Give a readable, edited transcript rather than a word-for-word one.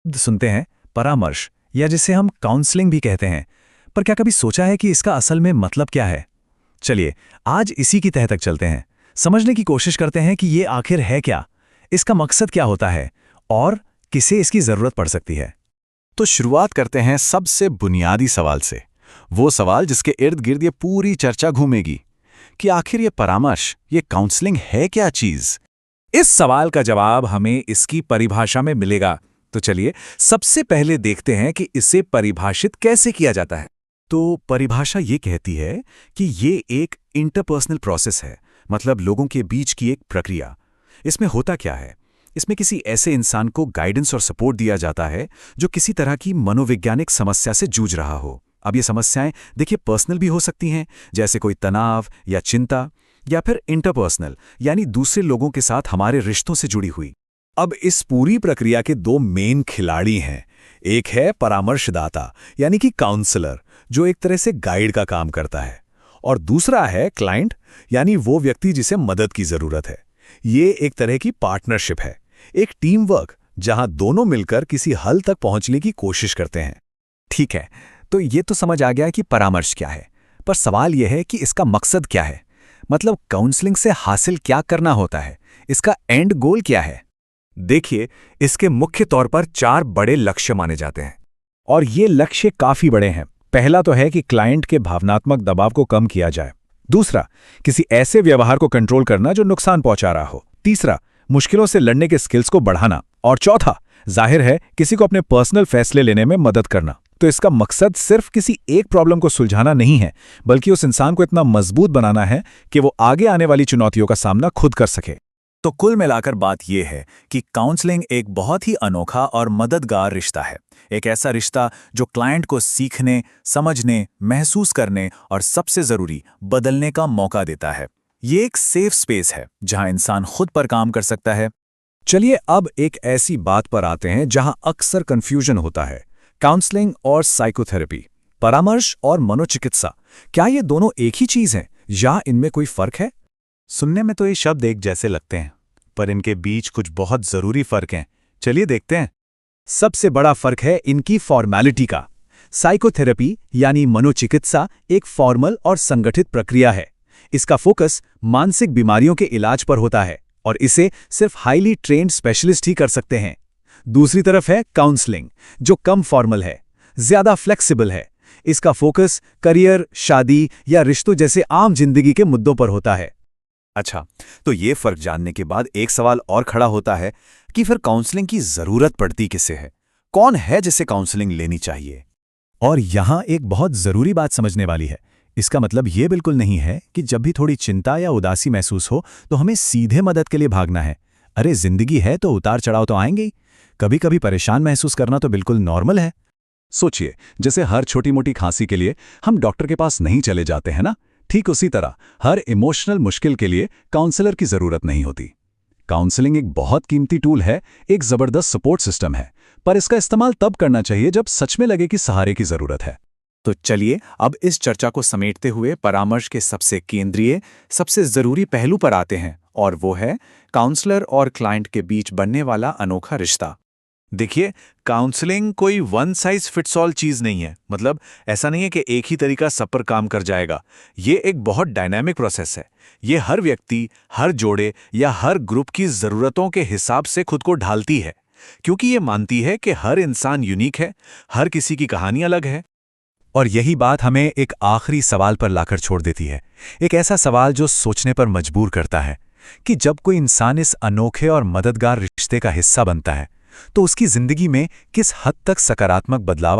शब्द सुनते हैं, परामर्श, या जिसे हम काउंसलिंग भी कहते हैं, पर क्या कभी सोचा है कि इसका असल में मतलब क्या है? चलिए, आज इसी की तह तक चलते हैं, समझने की कोशिश करते हैं कि ये आखिर है क्या, इसका मकसद क्या होता है और किसे इसकी जरूरत पड़ सकती है। तो शुरुआत करते हैं सबसे बुनियादी सवाल से, वो सवाल जिसके इर्द गिर्द ये पूरी चर्चा घूमेगी कि आखिर ये परामर्श, ये काउंसलिंग है क्या चीज। इस सवाल का जवाब हमें इसकी परिभाषा में मिलेगा। तो चलिए सबसे पहले देखते हैं कि इसे परिभाषित कैसे किया जाता है। तो परिभाषा ये कहती है कि ये एक इंटरपर्सनल प्रोसेस है, मतलब लोगों के बीच की एक प्रक्रिया। इसमें होता क्या है, इसमें किसी ऐसे इंसान को गाइडेंस और सपोर्ट दिया जाता है जो किसी तरह की मनोवैज्ञानिक समस्या से जूझ रहा हो। अब ये समस्याएं देखिए पर्सनल भी हो सकती हैं, जैसे कोई तनाव या चिंता, या फिर इंटरपर्सनल यानी दूसरे लोगों के साथ हमारे रिश्तों से जुड़ी हुई। अब इस पूरी प्रक्रिया के दो मेन खिलाड़ी हैं। एक है परामर्शदाता यानी कि काउंसलर, जो एक तरह से गाइड का काम करता है, और दूसरा है क्लाइंट यानी वो व्यक्ति जिसे मदद की जरूरत है। ये एक तरह की पार्टनरशिप है, एक टीम वर्क, जहां दोनों मिलकर किसी हल तक पहुंचने की कोशिश करते हैं। ठीक है, तो ये तो समझ आ गया कि परामर्श क्या है, पर सवाल यह है कि इसका मकसद क्या है। मतलब काउंसलिंग से हासिल क्या करना होता है, इसका एंड गोल क्या है? देखिए, इसके मुख्य तौर पर 4 बड़े लक्ष्य माने जाते हैं, और ये लक्ष्य काफी बड़े हैं। पहला तो है कि क्लाइंट के भावनात्मक दबाव को कम किया जाए। दूसरा, किसी ऐसे व्यवहार को कंट्रोल करना जो नुकसान पहुंचा रहा हो। तीसरा, मुश्किलों से लड़ने के स्किल्स को बढ़ाना। और चौथा, जाहिर है, किसी को अपने पर्सनल फैसले लेने में मदद करना। तो इसका मकसद सिर्फ किसी एक प्रॉब्लम को सुलझाना नहीं है, बल्कि उस इंसान को इतना मजबूत बनाना है कि वो आगे आने वाली चुनौतियों का सामना खुद कर सके। तो कुल मिलाकर बात यह है कि काउंसलिंग एक बहुत ही अनोखा और मददगार रिश्ता है। एक ऐसा रिश्ता जो क्लाइंट को सीखने, समझने, महसूस करने और सबसे जरूरी बदलने का मौका देता है। ये एक सेफ स्पेस है जहां इंसान खुद पर काम कर सकता है। चलिए अब एक ऐसी बात पर आते हैं जहां अक्सर कंफ्यूजन होता है, काउंसलिंग और साइकोथेरेपी, परामर्श और मनोचिकित्सा। क्या ये दोनों एक ही चीज हैं या इनमें कोई फर्क है? सुनने में तो ये शब्द एक जैसे लगते हैं, पर इनके बीच कुछ बहुत जरूरी फर्क हैं। चलिए देखते हैं। सबसे बड़ा फर्क है इनकी फॉर्मेलिटी का। साइकोथेरेपी यानी मनोचिकित्सा एक फॉर्मल और संगठित प्रक्रिया है। इसका फोकस मानसिक बीमारियों के इलाज पर होता है और इसे सिर्फ हाईली ट्रेन्ड स्पेशलिस्ट ही कर सकते हैं। दूसरी तरफ है काउंसलिंग, जो कम फॉर्मल है, ज्यादा फ्लेक्सिबल है। इसका फोकस करियर, शादी या रिश्तों जैसे आम जिंदगी के मुद्दों पर होता है। अच्छा, तो ये फर्क जानने के बाद एक सवाल और खड़ा होता है कि फिर काउंसलिंग की जरूरत पड़ती किसे है? कौन है जिसे काउंसलिंग लेनी चाहिए? और यहां एक बहुत जरूरी बात समझने वाली है। इसका मतलब ये बिल्कुल नहीं है कि जब भी थोड़ी चिंता या उदासी महसूस हो तो हमें सीधे मदद के लिए भागना है। अरे जिंदगी है तो उतार चढ़ाव तो आएंगे ही। कभी कभी परेशान महसूस करना तो बिल्कुल नॉर्मल है। सोचिए, जैसे हर छोटी मोटी खांसी के लिए हम डॉक्टर के पास नहीं चले जाते हैं ना, ठीक उसी तरह हर इमोशनल मुश्किल के लिए काउंसलर की जरूरत नहीं होती। काउंसलिंग एक बहुत कीमती टूल है, एक जबरदस्त सपोर्ट सिस्टम है, पर इसका इस्तेमाल तब करना चाहिए जब सच में लगे कि सहारे की जरूरत है। तो चलिए अब इस चर्चा को समेटते हुए परामर्श के सबसे केंद्रीय, सबसे जरूरी पहलू पर आते हैं, और वो है काउंसलर और क्लाइंट के बीच बनने वाला अनोखा रिश्ता। देखिए, काउंसलिंग कोई वन साइज फिट्स ऑल चीज नहीं है। मतलब ऐसा नहीं है कि एक ही तरीका सब पर काम कर जाएगा। ये एक बहुत डायनामिक प्रोसेस है। ये हर व्यक्ति, हर जोड़े या हर ग्रुप की जरूरतों के हिसाब से खुद को ढालती है, क्योंकि ये मानती है कि हर इंसान यूनिक है, हर किसी की कहानी अलग है। और यही बात हमें एक आखिरी सवाल पर लाकर छोड़ देती है, एक ऐसा सवाल जो सोचने पर मजबूर करता है कि जब कोई इंसान इस अनोखे और मददगार रिश्ते का हिस्सा बनता है तो उसकी जिंदगी में किस हद तक सकारात्मक बदलाव